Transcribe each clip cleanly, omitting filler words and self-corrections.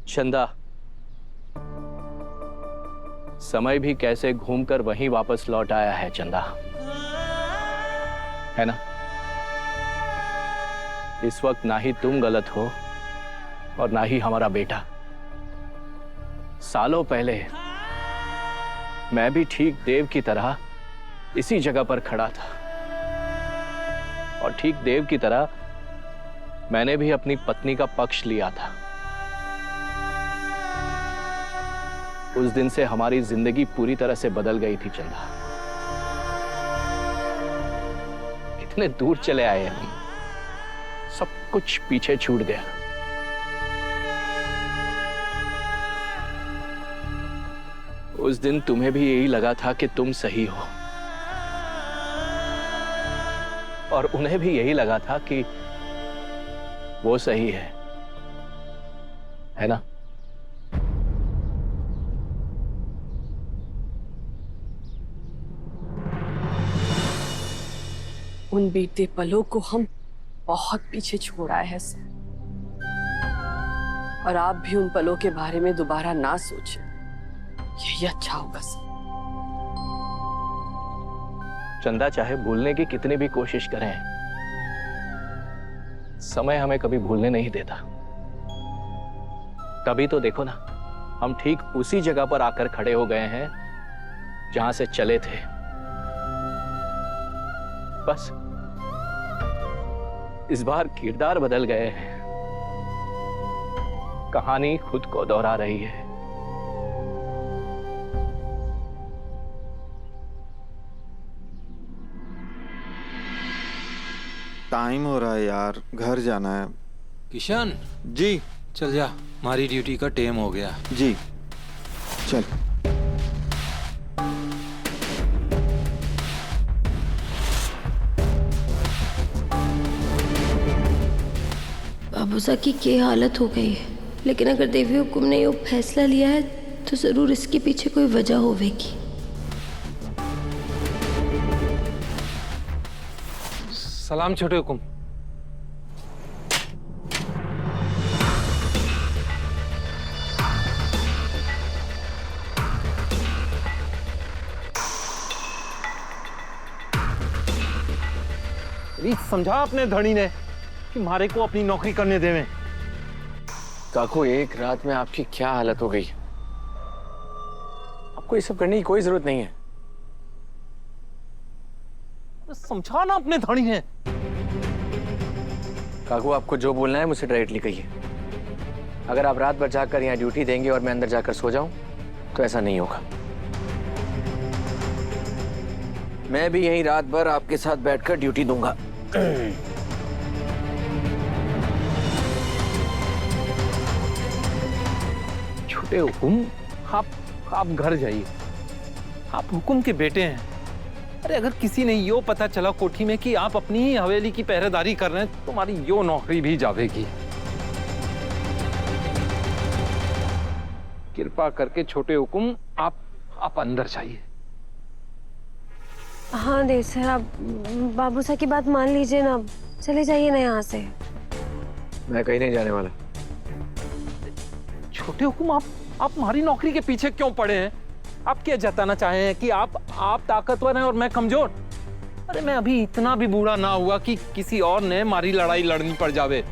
चंदा, समय भी कैसे घूमकर वहीं वापस लौट आया है चंदा, है ना? इस वक्त ना ही तुम गलत हो और ना ही हमारा बेटा। सालों पहले मैं भी ठीक देव की तरह इसी जगह पर खड़ा था और ठीक देव की तरह मैंने भी अपनी पत्नी का पक्ष लिया था। उस दिन से हमारी जिंदगी पूरी तरह से बदल गई थी चंदा। कितने दूर चले आए हम, सब कुछ पीछे छूट गया। उस दिन तुम्हें भी यही लगा था कि तुम सही हो और उन्हें भी यही लगा था कि वो सही है ना? उन बीते पलों को हम बहुत पीछे छोड़ आए हैं सर, और आप भी उन पलों के बारे में दोबारा ना सोचें, यही अच्छा होगा सर। चंदा, चाहे भूलने की कितनी भी कोशिश करें, समय हमें कभी भूलने नहीं देता। तभी तो देखो ना, हम ठीक उसी जगह पर आकर खड़े हो गए हैं जहां से चले थे। बस इस बार किरदार बदल गए हैं, कहानी खुद को दोहरा रही है। टाइम हो रहा है यार, घर जाना है। किशन जी। चल जा, हमारी ड्यूटी का टाइम हो गया। जी चल। बाबूसा की क्या हालत हो गई है, लेकिन अगर देवी हुकुम ने ये फैसला लिया है तो जरूर इसके पीछे कोई वजह होगी। सलाम छोटे हुकुम। समझा अपने धनी ने कि मारे को अपनी नौकरी करने देवे। काकू, एक रात में आपकी क्या हालत हो गई। आपको ये सब करने की कोई जरूरत नहीं है। समझा ना अपने धनी ने। काकू, आपको जो बोलना है मुझसे डायरेक्टली कहिए। अगर आप रात भर जाकर यहाँ ड्यूटी देंगे और मैं अंदर जाकर सो जाऊं तो ऐसा नहीं होगा। मैं भी यहीं रात भर आपके साथ बैठकर ड्यूटी दूंगा। छोटे हुकुम, आप घर जाइए। आप हुकुम के बेटे हैं। अरे अगर किसी ने यो पता चला कोठी में कि आप अपनी ही हवेली की पहरेदारी कर रहे हैं, तो तुम्हारी यो नौकरी भी जावेगी। कृपा करके छोटे हुकुम, आप अंदर जाइए। हाँ देव सर, आप बाबूसा की बात मान लीजिए ना, चले जाइए ना यहाँ से। मैं कहीं नहीं जाने वाला। छोटे हुकुम, आप हमारी नौकरी के पीछे क्यों पड़े हैं? आप क्या जताना चाहे हैं कि आप ताकतवर हैं और मैं कमजोर? अरे मैं अभी इतना भी बूढ़ा ना हुआ कि किसी और ने हमारी लड़ाई लड़नी पड़ जावे।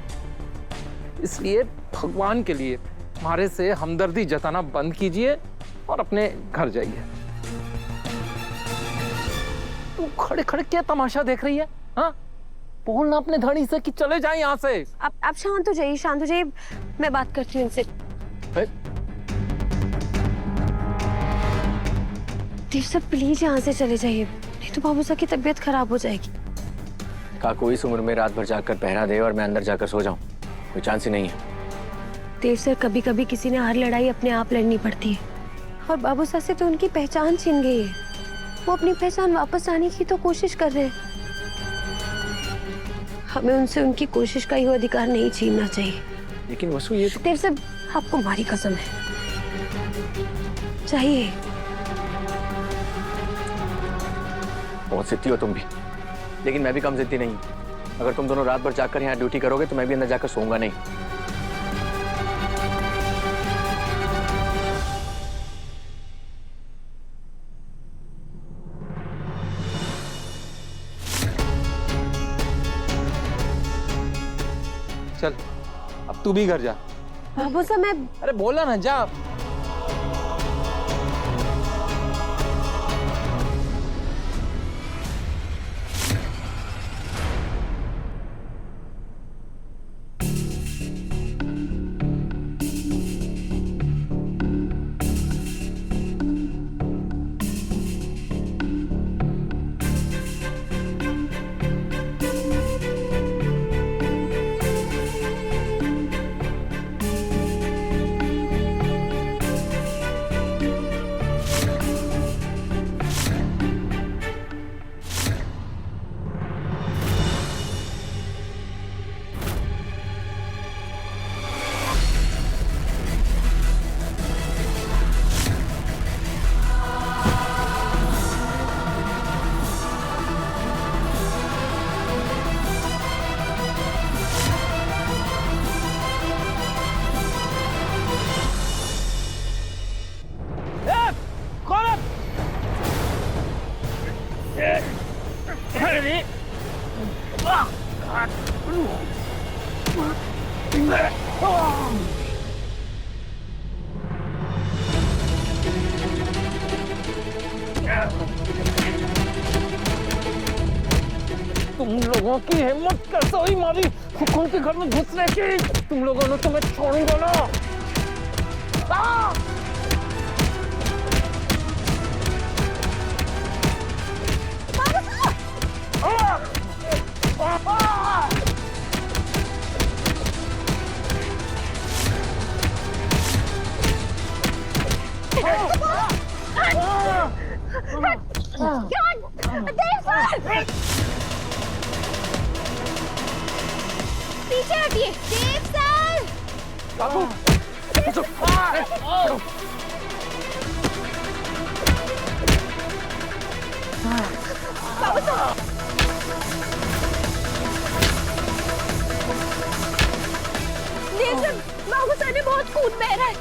इसलिए भगवान के लिए हमारे से हमदर्दी जताना बंद कीजिए और अपने घर जाइए। तू खड़े खड़े क्या तमाशा देख रही है? हाँ, बोलना अपने धनी से कि चले जाए यहाँ से। आप शांत हो जाइए, शांत हो जाइए, मैं बात करती हूँ इनसे। देव सर प्लीज यहाँ से चले जाइए, नहीं तो बाबूसा की तबीयत खराब हो जाएगी। काकू, इस उम्र में रात भर जाकर पहरा दे और मैं अंदर जाकर सो जाऊं, कोई चांस ही नहीं है। देव सर, कभी कभी किसी ने हर लड़ाई अपने आप लड़नी पड़ती है, और बाबूसा से तो उनकी पहचान छीन गई है। वो अपनी पहचान वापस आने की तो कोशिश कर रहे हैं। हमें उनसे उनकी कोशिश का ये अधिकार नहीं छीनना चाहिए। लेकिन वसु, ये तो... देव सर, आपको हमारी कसम है, चाहिए। बहुत जिद्दी हो तुम भी, लेकिन मैं भी कम जिद्दी नहीं। अगर तुम दोनों रात भर जाकर यहाँ ड्यूटी करोगे तो मैं भी अंदर जाकर सोऊंगा नहीं। तू भी घर जा। बाबू साहब मैं अरे बोला ना, जा। तुम लोगों की हिम्मत कैसे हुई मारी हुकुम के घर में घुसने की? तुम लोगों ने तुम्हें छोड़ूंगा ना। पीछे हटिए देव सर। देव सर, बाबू सर ने बहुत खून बह रहा है।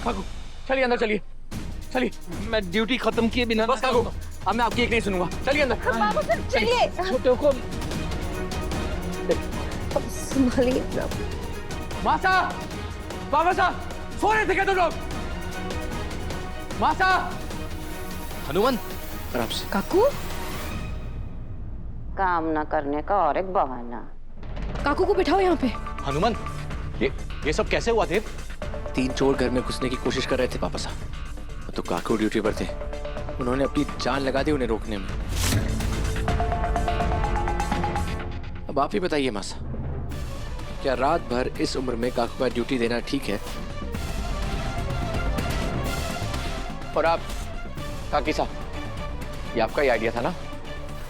काकू चलिए अंदर, चलिए चलिए। मैं ड्यूटी खत्म किए बिना बस काकू, अब मैं आपकी एक नहीं सुनूंगा। चलिए अंदर। बाबू सर चलिए। छोटे को संभालिए अपना। मासा, बाबा साहब सो रहे थे क्या तुम लोग? मासा, हनुमान, आराम से। काकू, काम न करने का और एक बहाना। काकू को बिठाओ यहाँ पे। हनुमान, ये सब कैसे हुआ देव? 3 चोर घर में घुसने की कोशिश कर रहे थे पापा साहब, तो काकू ड्यूटी पर थे। उन्होंने अपनी जान लगा दी उन्हें रोकने में। अब आप ही बताइए मासा, क्या रात भर इस उम्र में काकू का ड्यूटी देना ठीक है? और आप काकी साहब, ये आपका ही आइडिया था ना?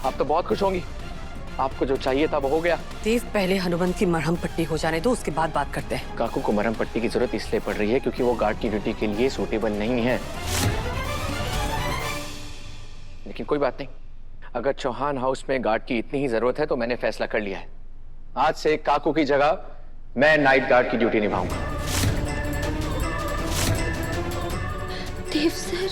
आप तो बहुत खुश होंगी, आपको जो चाहिए था वो हो गया। देव, पहले हनुमंत की मरहम पट्टी हो जाने दो, उसके बाद बात करते हैं। काकू को मरहम पट्टी की जरूरत इसलिए पड़ रही है क्योंकि वो गार्ड की ड्यूटी के लिए सूटेबल नहीं है। लेकिन कोई बात नहीं, अगर चौहान हाउस में गार्ड की इतनी ही जरूरत है तो मैंने फैसला कर लिया है। आज से काकू की जगह मैं नाइट गार्ड की ड्यूटी निभाऊंगा। देव सर,